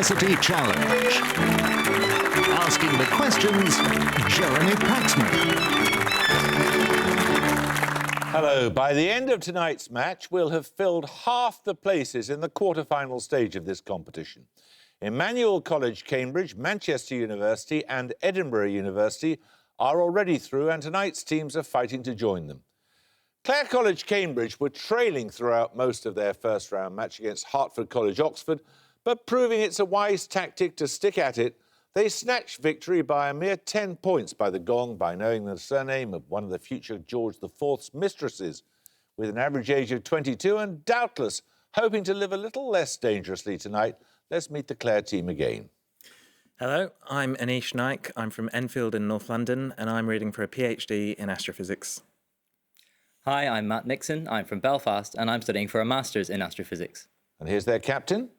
University Challenge. Asking the questions, Jeremy Paxman. Hello. By the end of tonight's match, we'll have filled half the places in the quarter-final stage of this competition. Emmanuel College, Cambridge, Manchester University and Edinburgh University are already through, and tonight's teams are fighting to join them. Clare College, Cambridge were trailing throughout most of their first-round match against Hertford College, Oxford, but proving it's a wise tactic to stick at it, they snatched victory by a mere 10 points by the gong by knowing the surname of one of the future George IV's mistresses. With an average age of 22 and doubtless hoping to live a little less dangerously tonight, let's meet the Clare team again. Hello, I'm Anish Naik. I'm from Enfield in North London and I'm reading for a PhD in astrophysics. Hi, I'm Matt Nixon. I'm from Belfast and I'm studying for a Master's in Astrophysics. And here's their captain.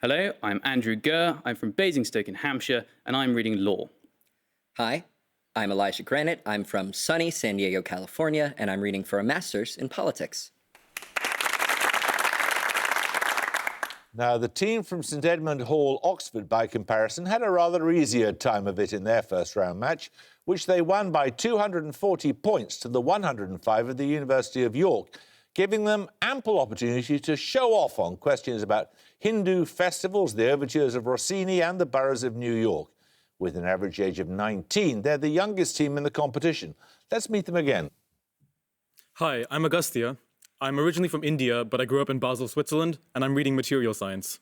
Hello, I'm Andrew Gurr. I'm from Basingstoke in Hampshire and I'm reading law. Hi, I'm Elijah Granite. I'm from sunny San Diego, California, and I'm reading for a Master's in Politics. Now, the team from St Edmund Hall, Oxford, by comparison, had a rather easier time of it in their first-round match, which they won by 240 points to the 105 of the University of York, giving them ample opportunity to show off on questions about Hindu festivals, the overtures of Rossini and the boroughs of New York. With an average age of 19, they're the youngest team in the competition. Let's meet them again. Hi, I'm Agustia. I'm originally from India, but I grew up in Basel, Switzerland, and I'm reading material science.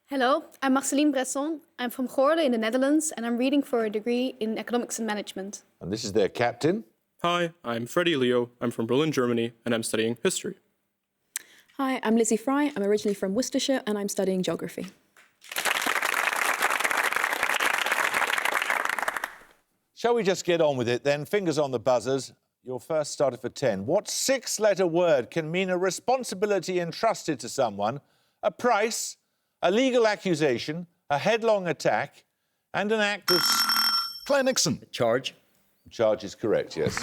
Hello, I'm Marceline Bresson. I'm from Goorlen in the Netherlands, and I'm reading for a degree in economics and management. And this is their captain. Hi, I'm Freddie Leo. I'm from Berlin, Germany, and I'm studying history. Hi, I'm Lizzie Fry. I'm originally from Worcestershire, and I'm studying geography. Shall we just get on with it then? Fingers on the buzzers. Your first started for 10. What six-letter word can mean a responsibility entrusted to someone, a price, a legal accusation, a headlong attack, and an act of... Claire Nixon. Charge. Charge is correct, yes.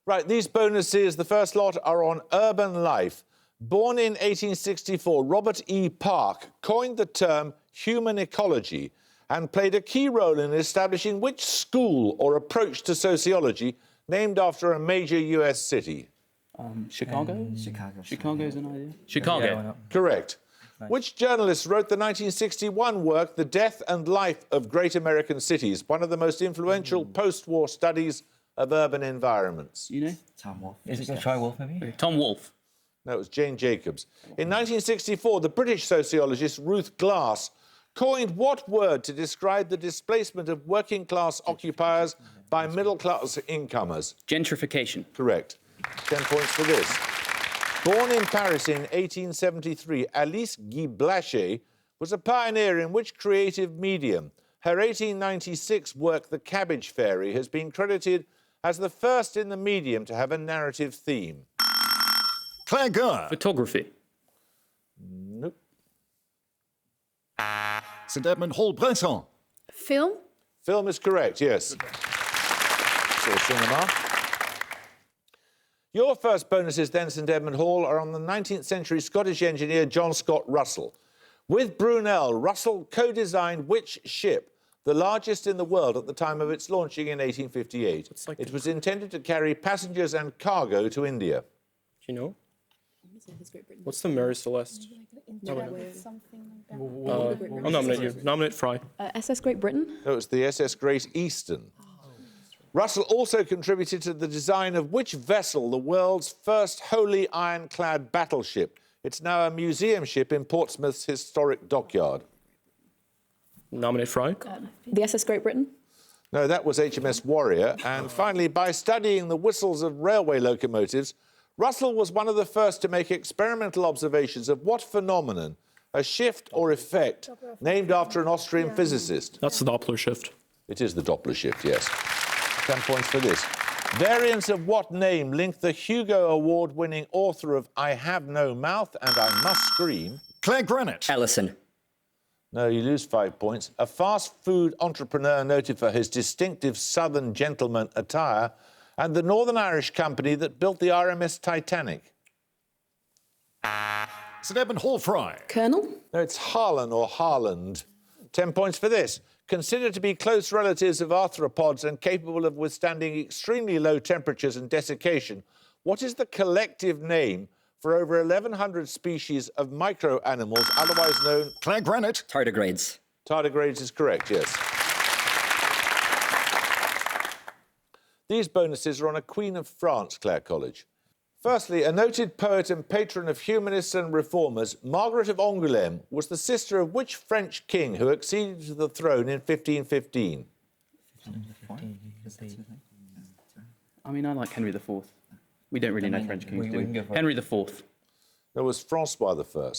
Right, these bonuses, the first lot, are on urban life. Born in 1864, Robert E. Park coined the term human ecology and played a key role in establishing which school or approach to sociology named after a major US city. Chicago? Chicago. Chicago's an idea. Chicago. Yeah, Correct. Nice. Which journalist wrote the 1961 work, The Death and Life of Great American Cities, one of the most influential post-war studies of urban environments? You know? Tom Wolfe. Is it Troy Wolfe, maybe? Tom Wolfe. No, it was Jane Jacobs. In 1964, the British sociologist Ruth Glass coined what word to describe the displacement of working-class occupiers by middle-class incomers? Gentrification. Correct. 10 points for this. Born in Paris in 1873, Alice Guy Blaché was a pioneer in which creative medium? Her 1896 work, The Cabbage Fairy, has been credited as the first in the medium to have a narrative theme. Claire Gurr. Photography. Nope. St Edmund Hall, Bresson. Film? Film is correct, yes. So cinema. Your first bonuses then, St Edmund Hall, are on the 19th century Scottish engineer John Scott Russell. With Brunel, Russell co-designed which ship? The largest in the world at the time of its launching in 1858. It was intended to carry passengers and cargo to India. Do you know? What's the Mary Celeste? I'll nominate you. Nominate Fry. SS Great Britain. No, it was the SS Great Eastern. Russell also contributed to the design of which vessel, the world's first wholly ironclad battleship? It's now a museum ship in Portsmouth's historic dockyard. Nominate Fry. The SS Great Britain. No, that was HMS Warrior. And finally, by studying the whistles of railway locomotives, Russell was one of the first to make experimental observations of what phenomenon? A shift or effect named after an Austrian physicist. That's the Doppler shift. It is the Doppler shift, yes. 10 points for this. Variants of what name link the Hugo Award-winning author of I Have No Mouth and I Must Scream? Claire Granite. Ellison. No, you lose 5 points. A fast food entrepreneur noted for his distinctive Southern gentleman attire, and the Northern Irish company that built the RMS Titanic. St Edmund Hall Fry. Colonel? No, it's Harlan or Harland. 10 points for this. Considered to be close relatives of arthropods and capable of withstanding extremely low temperatures and desiccation, what is the collective name for over 1,100 species of micro-animals, otherwise known... Claire Granite. Tardigrades. Tardigrades is correct, yes. These bonuses are on a Queen of France, Clare College. Firstly, a noted poet and patron of humanists and reformers, Margaret of Angoulême was the sister of which French king who acceded to the throne in 1515? I mean, I like Henry IV. We don't really know French kings, do we? Henry IV. That was Francois I.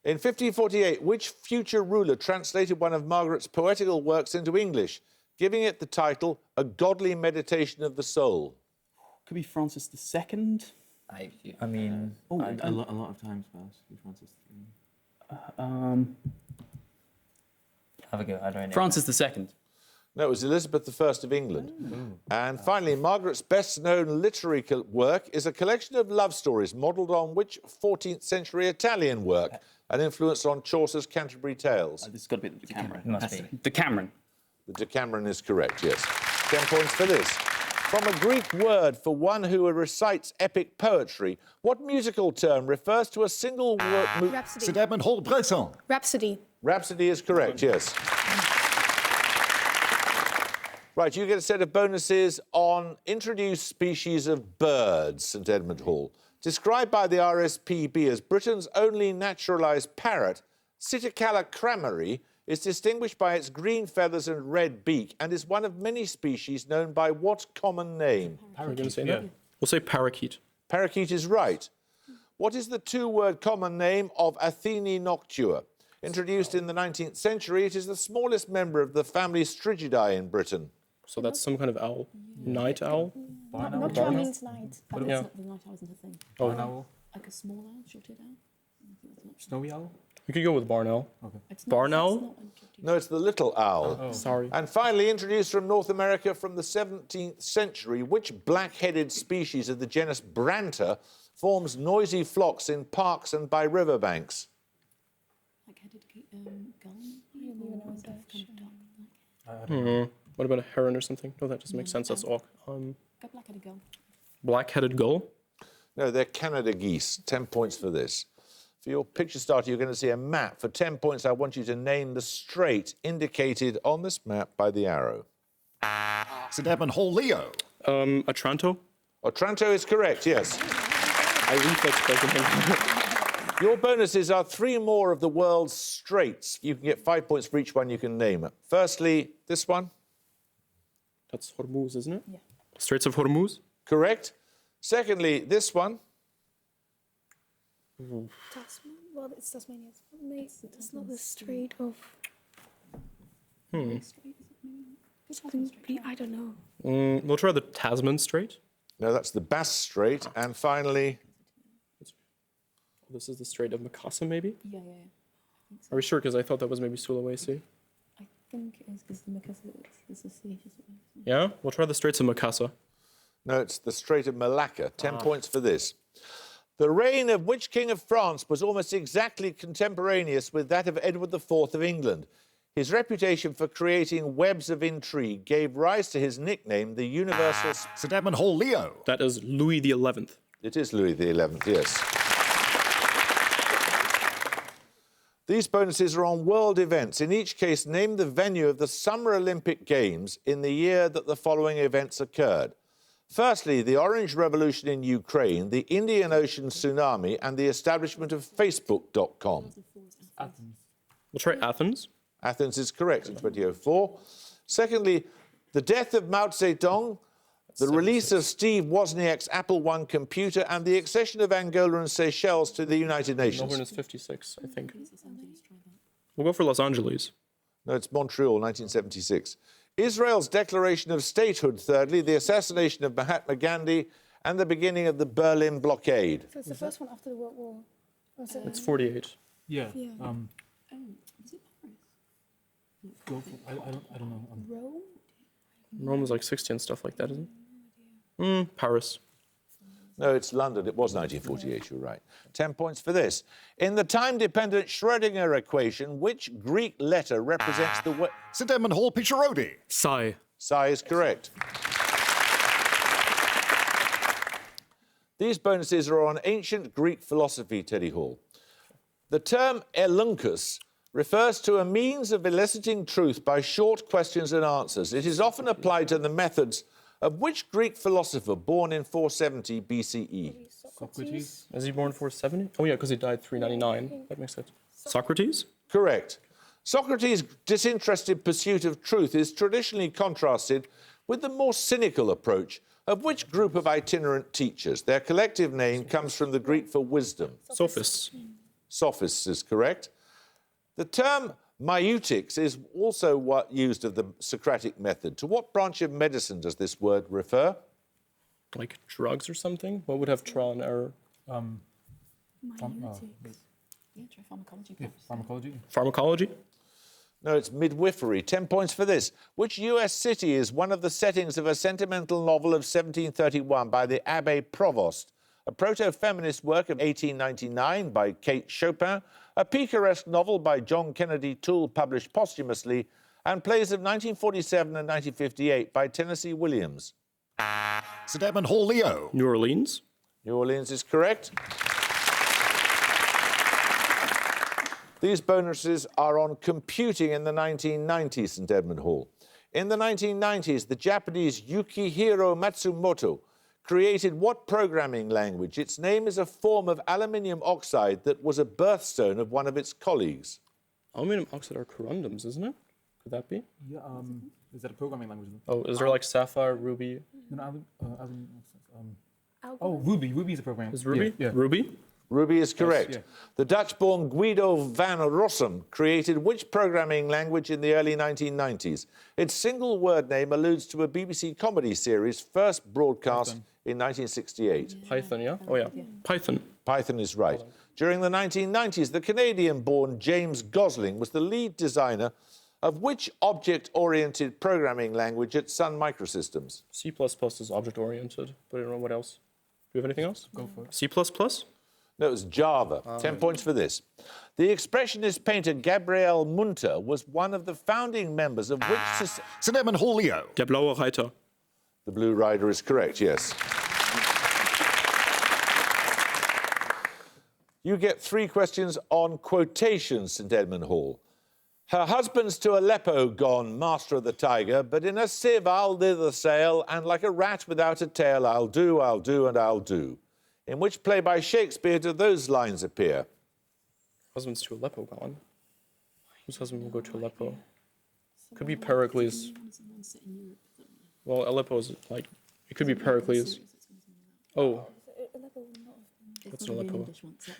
In 1548, which future ruler translated one of Margaret's poetical works into English, giving it the title A Godly Meditation of the Soul? Could be Francis II. I mean, A lot of times passed with Francis. have a go. I don't know. Francis II. No, it was Elizabeth I of England. And finally, Margaret's best-known literary work is a collection of love stories modelled on which 14th century Italian work, an influence on Chaucer's Canterbury Tales? This has got to be the Decameron. It must be. Decameron. The Decameron is correct, yes. 10 points for this. From a Greek word for one who recites epic poetry, what musical term refers to a single word... Rhapsody. St Edmund Hall Bresson. Rhapsody. Rhapsody is correct, yes. Right, you get a set of bonuses on introduced species of birds, St Edmund Hall. Described by the RSPB as Britain's only naturalised parrot, Citicala crameri is distinguished by its green feathers and red beak and is one of many species known by what common name? We're going to say that. We'll say parakeet. Parakeet is right. What is the two-word common name of Athene noctua? Introduced in the 19th century, it is the smallest member of the family Strigidae in Britain. So that's some kind of owl. Night owl? Noctua means night. But Yeah. it's not, the night owl isn't a thing. Oh, Like a small owl, short-eared owl? Snowy owl? we could go with barn owl. It's Barn owl? It's not a short-eared No, it's the little owl. Sorry. And finally, introduced from North America from the 17th century, which black-headed species of the genus Branta forms noisy flocks in parks and by riverbanks? black-headed gull? I don't even know. Kind of dark. What about a heron or something? No, that doesn't make sense. That's all. Go black-headed gull. Black-headed gull? No, they're Canada geese. 10 points for this. For your picture starter, you're going to see a map. For 10 points, I want you to name the strait indicated on this map by the arrow. St Edmund Hall Leo. Otranto? Otranto is correct, yes. I reflex president. Your bonuses are 3 more of the world's straits. You can get 5 points for each one you can name. Firstly, this one. That's Hormuz, isn't it? Yeah. Straits of Hormuz? Correct. Secondly, this one. Well, it's Tasmania. It's not the Strait of... I don't know. We'll try the Tasman Strait. No, that's the Bass Strait. And finally, This is the Strait of Mikasa, maybe? Yeah. Are we sure? Because I thought that was maybe Sulawesi. I think it is because the Mikasa is a sea. Yeah? We'll try the Straits of Mikasa. no, it's the Strait of Malacca. 10 points for this. The reign of which king of France was almost exactly contemporaneous with that of Edward IV of England? His reputation for creating webs of intrigue gave rise to his nickname, the Universal... St Edmund Hall Leo. That is Louis XI. It is Louis XI, yes. These bonuses are on world events. In each case, name the venue of the Summer Olympic Games in the year that the following events occurred. Firstly, the Orange Revolution in Ukraine, the Indian Ocean tsunami, and the establishment of Facebook.com. We'll try Athens. Athens is correct in 2004. Secondly, the death of Mao Zedong, the release of Steve Wozniak's Apple I computer, and the accession of Angola and Seychelles to the United Nations. Melbourne is 56, I think. We'll go for Los Angeles. No, it's Montreal, 1976. Israel's declaration of statehood, thirdly, the assassination of Mahatma Gandhi, and the beginning of the Berlin blockade. So it's the first one after the World War. It's 48. Yeah. Yeah. Is it Paris? Go for, I don't know. Rome? Rome was like 60 and stuff like that, isn't it? Paris. No, it's London. It was 1948, you're right. 10 points for this. In the time-dependent Schrödinger equation, which Greek letter represents the... St Edmund Hall, Picciarodi. Psi. Psi is correct. These bonuses are on ancient Greek philosophy, Teddy Hall. The term elunkus refers to a means of eliciting truth by short questions and answers. It is often applied to the methods of which Greek philosopher born in 470 BCE? Socrates. Is he born 470? Oh, yeah, because he died 399. That makes sense. Socrates? Correct. Socrates' disinterested pursuit of truth is traditionally contrasted with the more cynical approach of which group of itinerant teachers? Their collective name comes from the Greek for wisdom. Sophists. Sophists is correct. The term maiutics is also what used of the Socratic method. To what branch of medicine does this word refer? Like drugs or something? What would have trial and error? Myotics. Yeah, try pharmacology. Yeah, pharmacology. Pharmacology? No, it's midwifery. 10 points for this. Which US city is one of the settings of a sentimental novel of 1731 by the Abbé Provost, a proto-feminist work of 1899 by Kate Chopin, a picaresque novel by John Kennedy Toole published posthumously, and plays of 1947 and 1958 by Tennessee Williams? St Edmund Hall, Leo. New Orleans? New Orleans is correct. These bonuses are on computing in the 1990s, St Edmund Hall. In the 1990s, the Japanese Yukihiro Matsumoto created what programming language? Its name is a form of aluminium oxide that was a birthstone of one of its colleagues. Aluminum oxide are corundums, isn't it? Could that be? Yeah, is that a programming language? Oh, is there like Sapphire, Ruby? No, Ruby. Ruby is a programming. Is Ruby? Yeah. Ruby? Ruby is correct. Yes, yeah. The Dutch-born Guido van Rossum created which programming language in the early 1990s? Its single word name alludes to a BBC comedy series first broadcast in 1968. Python, yeah? Oh, yeah. Python. Python is right. During the 1990s, the Canadian-born James Gosling was the lead designer of which object-oriented programming language at Sun Microsystems? C++ is object-oriented, but I don't know what else. Do we have anything else? Go for it. C++? No, it was Java. 10 points for this. The expressionist painter Gabriel Munter was one of the founding members of which... St Edmund Hall, Leo. Der blaue Reiter. The Blue Rider is correct, yes. You get 3 questions on quotations, St Edmund Hall. Her husband's to Aleppo gone, master of the tiger, but in a sieve I'll thither sail, and like a rat without a tail I'll do, and I'll do. In which play by Shakespeare do those lines appear? Husband's to Aleppo gone. Whose husband will go to Aleppo? Could be Pericles. Well, Aleppo is like... It could be Pericles. Oh. What's an Aleppo?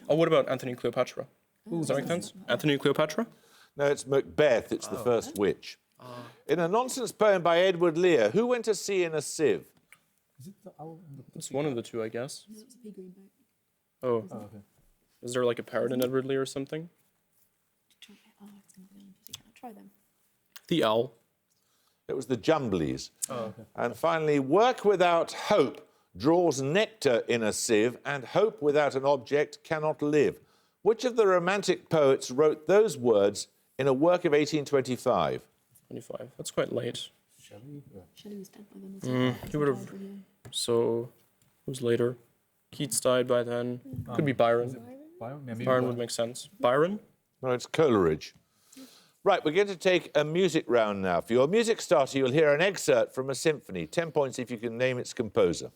Oh, what about Anthony and Cleopatra? Does that make sense? Anthony and Cleopatra? No, it's Macbeth. It's the first witch. In a nonsense poem by Edward Lear, who went to sea in a sieve? Is it the owl and the It's one of the two, I guess. No, it's a pea green boat. Oh. okay. Is there like a parrot in Edward Lear or something? Try, it's going to be on. Try them. The owl. It was the Jumblies. Oh, okay. And finally, work without hope draws nectar in a sieve, and hope without an object cannot live. Which of the Romantic poets wrote those words in a work of 1825? 25. That's quite late. Shelley? Yeah. Shelley was dead by then, wasn't He would have... So, who's later? Keats died by then. Could be Byron. Byron? Yeah, maybe Byron would make sense. Byron? No, it's Coleridge. Right, we're going to take a music round now. For your music starter, you'll hear an excerpt from a symphony. 10 points if you can name its composer.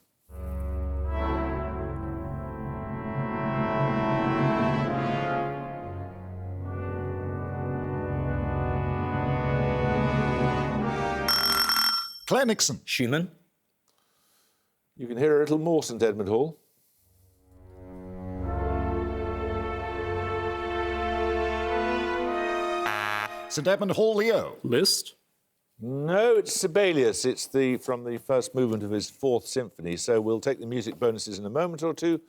Claire Nixon. Schumann. You can hear a little more, St Edmund Hall. St Edmund Hall, Leo. Liszt? No, it's Sibelius. It's from the first movement of his 4th symphony, so we'll take the music bonuses in a moment or two.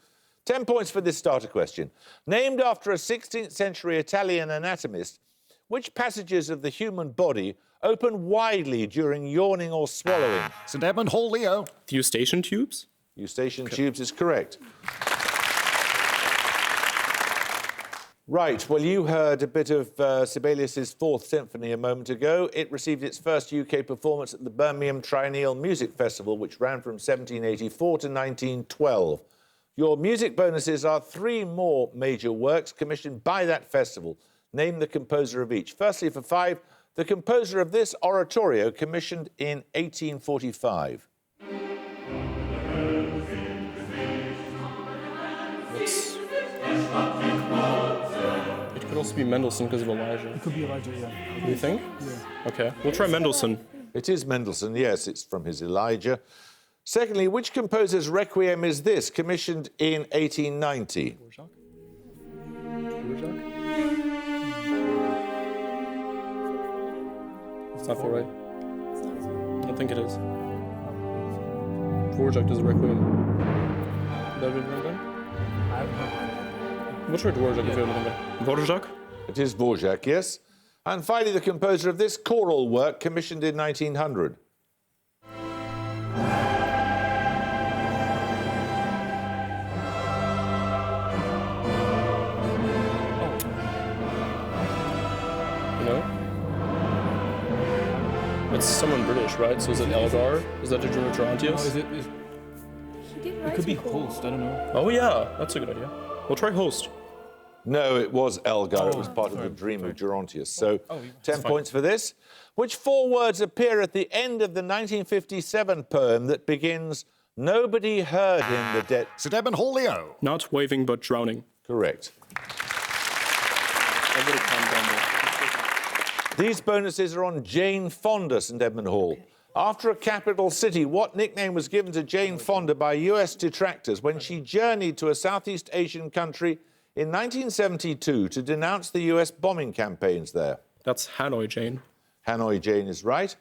10 points for this starter question. Named after a 16th century Italian anatomist, which passages of the human body open widely during yawning or swallowing? St Edmund Hall, Leo. The eustachian tubes? Eustachian tubes is correct. Right, well, you heard a bit of Sibelius's Fourth Symphony a moment ago. It received its first UK performance at the Birmingham Triennial Music Festival, which ran from 1784 to 1912. Your music bonuses are 3 more major works commissioned by that festival. Name the composer of each. Firstly, for 5, the composer of this oratorio commissioned in 1845. It could also be Mendelssohn because of Elijah. It could be Elijah, yeah. Do you think? Yeah. Okay, we'll try Mendelssohn. It is Mendelssohn, yes, it's from his Elijah. Secondly, which composer's Requiem is this, commissioned in 1890? Dvorak? It's not right. I don't think it is. Dvorak does Requiem. That would be right. We'll try Dvorak if you have another. Dvorak? It is Dvorak, yes. And finally, the composer of this choral work, commissioned in 1900. It's someone British, right? So is it Elgar? Is that the Gerontius? No, He did it write could be some cool host, I don't know. Oh yeah, that's a good idea. We'll try host. No, it was Elgar. It was part of the dream of Gerontius. So 10 points for this. Which 4 words appear at the end of the 1957 poem that begins, "Nobody heard him, the dead"? St. Edmund Holio. Not waving, but drowning. Correct. These bonuses are on Jane Fonda, St. Edmund Hall. After a capital city, what nickname was given to Jane Fonda by US detractors when she journeyed to a Southeast Asian country in 1972 to denounce the US bombing campaigns there? That's Hanoi Jane. Hanoi Jane is right.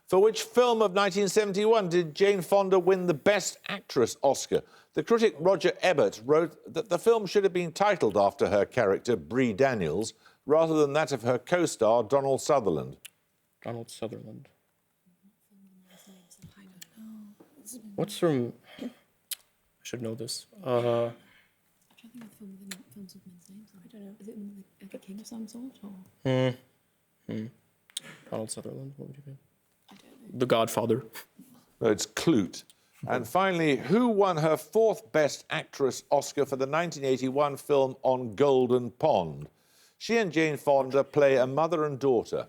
For which film of 1971 did Jane Fonda win the Best Actress Oscar? The critic Roger Ebert wrote that the film should have been titled after her character, Bree Daniels, rather than that of her co-star, Donald Sutherland. Donald Sutherland. What's from... I should know this. I'm trying to think of films with men's names. I don't know. Is it like a king of some sort? Or? Donald Sutherland, what would you be? I don't know. The Godfather. No, it's Clute. And finally, who won her 4th Best Actress Oscar for the 1981 film On Golden Pond? She and Jane Fonda play a mother and daughter.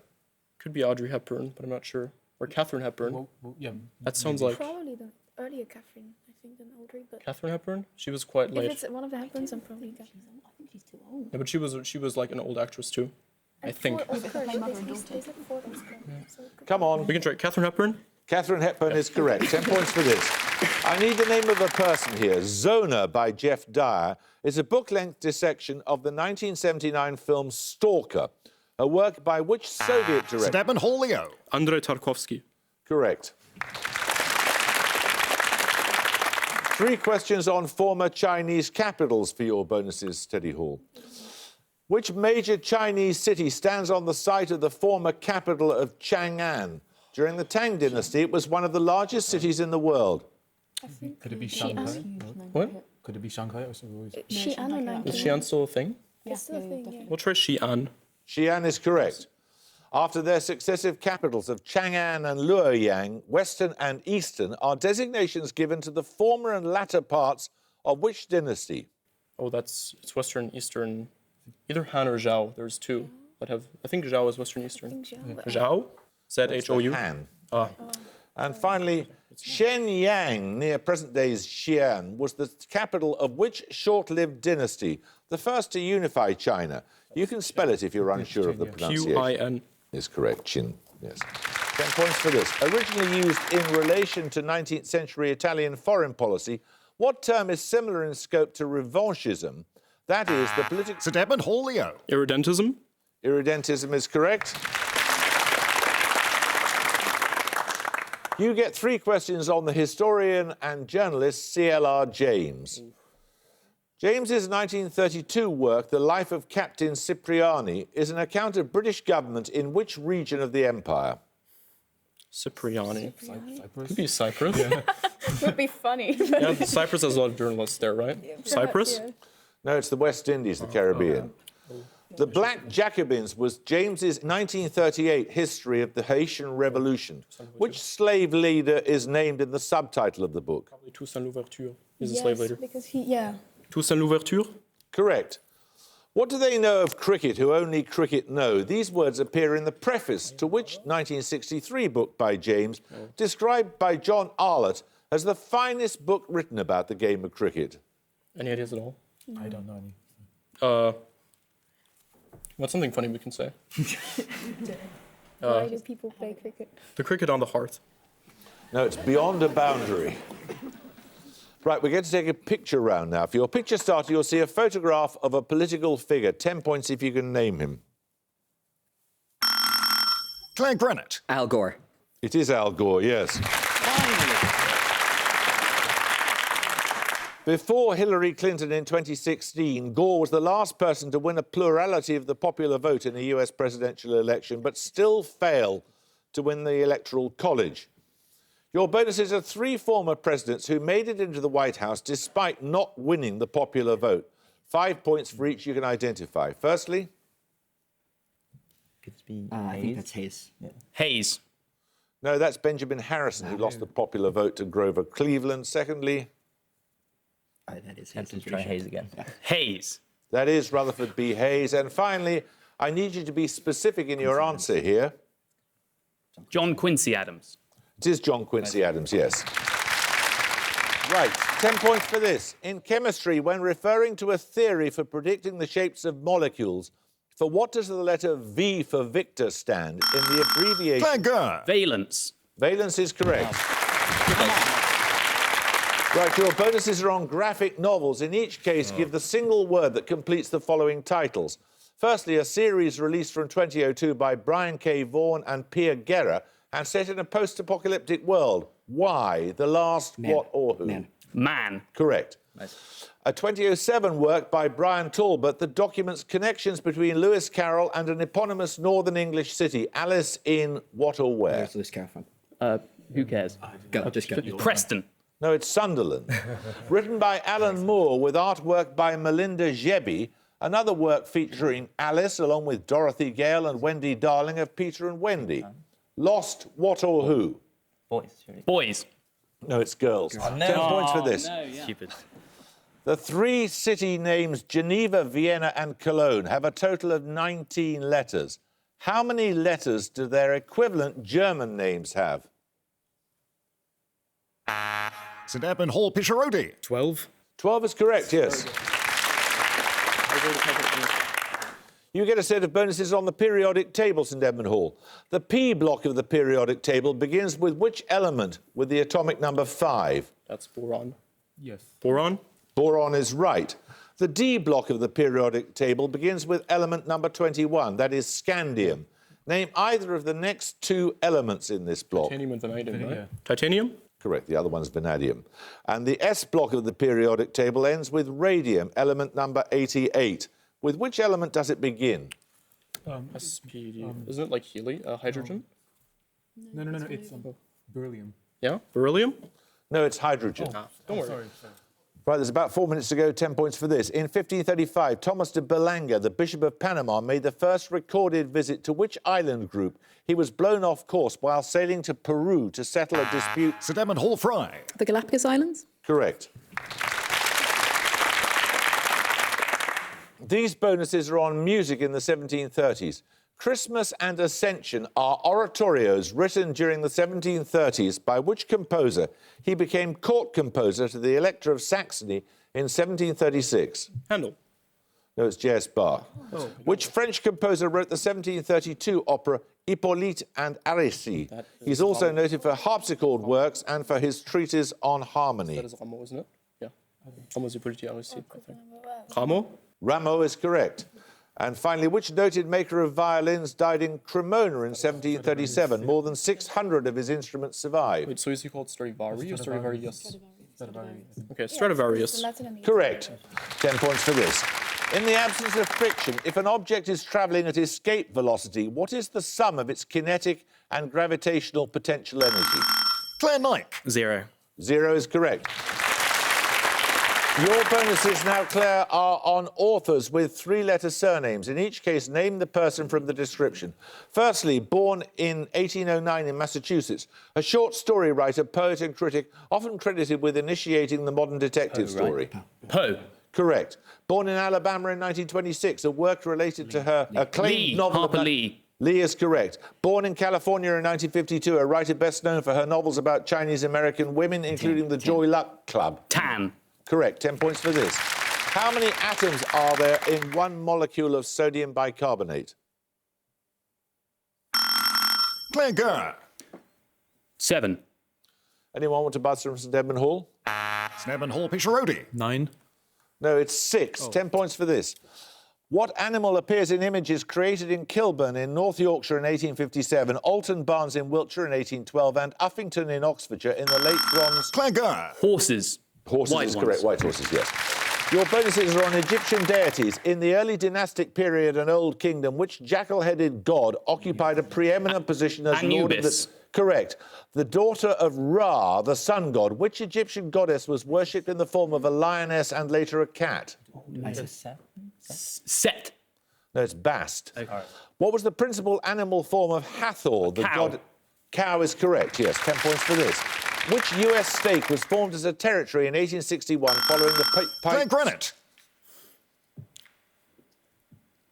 Could be Audrey Hepburn, but I'm not sure. Or Katharine Hepburn. Well, yeah. That sounds like... Probably the earlier Catherine, I think, than Audrey. But Katharine Hepburn? She was quite if late. it's one of the Hepburns, I'm probably Catherine. I think she's too old. Yeah, but she was like an old actress too. I think. They said 4 Oscar. So it could Come on. We can try Katharine Hepburn? Catherine Hepburn is correct. 10 points for this. I need the name of a person here. Zona by Jeff Dyer is a book-length dissection of the 1979 film Stalker, a work by which Soviet St. director? Edmund Holio. Andrei Tarkovsky. Correct. 3 questions on former Chinese capitals for your bonuses, Teddy Hall. Which major Chinese city stands on the site of the former capital of Chang'an? During the Tang Dynasty, it was one of the largest cities in the world. Could it be Shanghai? What? Could it be Shanghai or something? Xi'an or Is Nanking? Xi'an still a thing? It's still a thing, yeah. We'll try Xi'an. Xi'an is correct. After their successive capitals of Chang'an and Luoyang, Western and Eastern are designations given to the former and latter parts of which dynasty? Oh, it's Western, Eastern, either Han or Zhao. There's 2 that have, I think Zhao is Western, Eastern. Zhao? Z-H-O-U? Han. Ah. And finally, Shenyang, near present-day Xi'an, was the capital of which short-lived dynasty? The first to unify China. You can spell it if you're unsure of the pronunciation. Q-I-N. Is correct, Qin, yes. 10 points for this. Originally used in relation to 19th century Italian foreign policy, what term is similar in scope to revanchism? That is the political... St. Edmund Holio. Irredentism? Irredentism is correct. You get 3 questions on the historian and journalist C.L.R. James. James's 1932 work, The Life of Captain Cipriani, is an account of British government in which region of the empire? Cipriani. Cyprus? Could be Cyprus. Would be funny. Yeah, Cyprus has a lot of journalists there, right? Cyprus? Yeah. No, it's the West Indies, the Caribbean. The Black Jacobins was James's 1938 history of the Haitian Revolution. Which slave leader is named in the subtitle of the book? Probably Toussaint Louverture. He's a slave leader. Because yeah. Toussaint Louverture? Correct. What do they know of cricket who only cricket know? These words appear in the preface to which 1963 book by James, described by John Arlott as the finest book written about the game of cricket. Any ideas at all? I don't know any. What's something funny we can say? Why do people play cricket? The cricket on the hearth. No, it's beyond a boundary. Right, we're going to take a picture round now. For your picture starter, you'll see a photograph of a political figure. 10 points if you can name him. Claire Granite. Al Gore. It is Al Gore, yes. Before Hillary Clinton in 2016, Gore was the last person to win a plurality of the popular vote in a US presidential election, but still failed to win the Electoral College. Your bonuses are 3 former presidents who made it into the White House despite not winning the popular vote. 5 points for each you can identify. Firstly? I think that's Hayes. Hayes. No, that's Benjamin Harrison, who lost the popular vote to Grover Cleveland. Secondly? That is Hayes. Let's try Hayes again. Hayes. That is Rutherford B. Hayes. And finally, I need you to be specific in your answer here. John Quincy Adams. It is John Quincy Adams, yes. Right, 10 points for this. In chemistry, when referring to a theory for predicting the shapes of molecules, for what does the letter V for Victor stand in the abbreviation? Claire Gurr. Valence. Valence is correct. Right, your bonuses are on graphic novels. In each case, give the single word that completes the following titles. Firstly, a series released from 2002 by Brian K. Vaughan and Pierre Guerra and set in a post-apocalyptic world. Why? The Last What or Who? Man. Correct. Nice. A 2007 work by Brian Talbot that documents connections between Lewis Carroll and an eponymous northern English city, Alice in what or where? Where's Lewis Carroll from? Who cares? Go, just go. Preston. No, it's Sunderland. Written by Alan Moore with artwork by Melinda Jebby, another work featuring Alice along with Dorothy Gale and Wendy Darling of Peter and Wendy. Lost What or Who? Boys. Surely. Boys. No, it's girls. 10 points for this. Stupid. The 3 city names Geneva, Vienna and Cologne have a total of 19 letters. How many letters do their equivalent German names have? St Edmund Hall Pisciarodi. 12. 12 is correct, yes. You get a set of bonuses on the periodic table, St Edmund Hall. The P block of the periodic table begins with which element with the atomic number 5? That's boron. Yes. Boron? Boron is right. The D block of the periodic table begins with element number 21, that is scandium. Name either of the next 2 elements in this block. Titanium and vanadium, right? Yeah. Titanium? Correct, the other one's vanadium. And the S block of the periodic table ends with radium, element number 88. With which element does it begin? SPD. Isn't it like hydrogen? No. It's beryllium. Yeah? Beryllium? No, it's hydrogen. Don't worry. Sorry. Right, there's about 4 minutes to go, 10 points for this. In 1535, Thomas de Berlanga, the Bishop of Panama, made the first recorded visit to which island group? He was blown off course while sailing to Peru to settle a dispute. St Edmund Hall Fry. The Galapagos Islands? Correct. These bonuses are on music in the 1730s. Christmas and Ascension are oratorios written during the 1730s by which composer? He became court composer to the Elector of Saxony in 1736. Handel. No, it's J.S. Bach. Which French composer wrote the 1732 opera Hippolyte and Aricie? He's also noted for harpsichord works and for his treatise on harmony. That is Rameau, isn't it? Yeah. Rameau's Hippolyte Aricie, I think. Rameau? Rameau is correct. And finally, which noted maker of violins died in Cremona in 1737? More than 600 of his instruments survive. Wait, so is he called Stradivari or Stradivarius? Stradivarius. Okay, Stradivarius. Correct. 10 points for this. In the absence of friction, if an object is travelling at escape velocity, what is the sum of its kinetic and gravitational potential energy? Claire Nike. 0. 0 is correct. Your bonuses now, Claire, are on authors with three-letter surnames. In each case, name the person from the description. Firstly, born in 1809 in Massachusetts, a short story writer, poet and critic, often credited with initiating the modern detective story. Poe. Correct. Born in Alabama in 1926, a work related to her acclaimed novel Harper about... Lee. Lee is correct. Born in California in 1952, a writer best known for her novels about Chinese-American women, including The Joy Luck Club. Tan. Correct. 10 points for this. How many atoms are there in one molecule of sodium bicarbonate? Claire Kerr. 7. Anyone want to buzz from St Edmund Hall? St Edmund Hall Pisciarodi. 9. No, it's 6. 10 points for this. What animal appears in images created in Kilburn in North Yorkshire in 1857, Alton Barnes in Wiltshire in 1812, and Uffington in Oxfordshire in the late Bronze? Claire Kerr. Horses. Horses White is ones. correct. White horses, yes. Your bonuses are on Egyptian deities. In the early dynastic period and Old Kingdom, which jackal-headed god occupied a preeminent position as lord of Anubis. the... Correct. The daughter of Ra, the sun god. Which Egyptian goddess was worshipped in the form of a lioness and later a cat? Set. No, it's Bast. What was the principal animal form of Hathor, the Cow. god... Cow is correct, yes. 10 points for this. Which US state was formed as a territory in 1861 following the Claire Granite.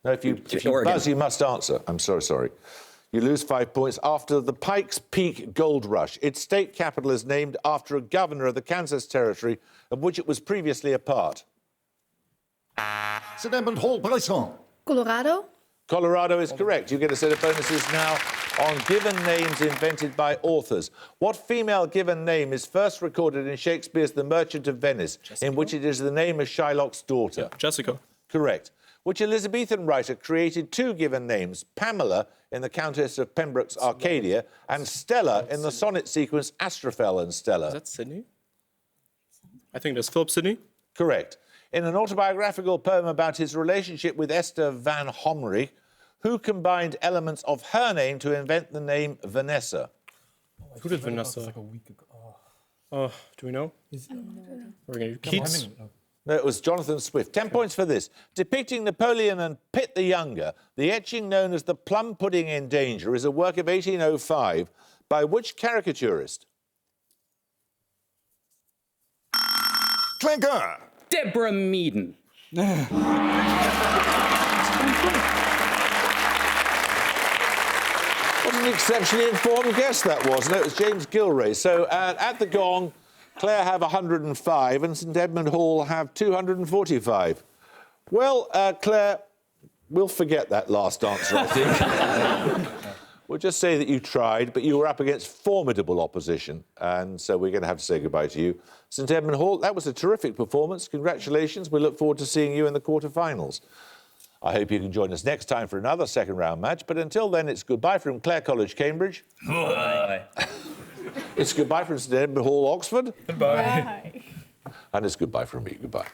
No, if you Oregon. buzz, you must answer. I'm sorry. You lose 5 points after the Pikes Peak Gold Rush. Its state capital is named after a governor of the Kansas Territory, of which it was previously a part. St Edmund Hall Bresson. Colorado. Colorado is correct. You get a set of bonuses now on given names invented by authors. What female given name is first recorded in Shakespeare's The Merchant of Venice, in which it is the name of Shylock's daughter? Jessica. Correct. Which Elizabethan writer created two given names, Pamela in the Countess of Pembroke's Arcadia and Stella in the sonnet sequence Astrophel and Stella? Is that Sydney? I think that's Philip Sidney. Correct. In an autobiographical poem about his relationship with Esther van Homrich, who combined elements of her name to invent the name Vanessa? Who did Vanessa? Like a week ago. Do we know? We're going to Keats. No, it was Jonathan Swift. 10 points for this. Depicting Napoleon and Pitt the Younger, the etching known as The Plum Pudding in Danger is a work of 1805 by which caricaturist? Claire Kerr. Deborah Meaden. What an exceptionally informed guess that was. No, it was James Gilray. So at the gong, Claire have 105 and St Edmund Hall have 245. Well, Claire, we'll forget that last answer, I think. We'll just say that you tried, but you were up against formidable opposition, and so we're going to have to say goodbye to you. St Edmund Hall, that was a terrific performance. Congratulations. We look forward to seeing you in the quarter-finals. I hope you can join us next time for another second-round match, but until then, it's goodbye from Clare College, Cambridge. Bye. It's goodbye from St Edmund Hall, Oxford. Goodbye. And it's goodbye from me. Goodbye.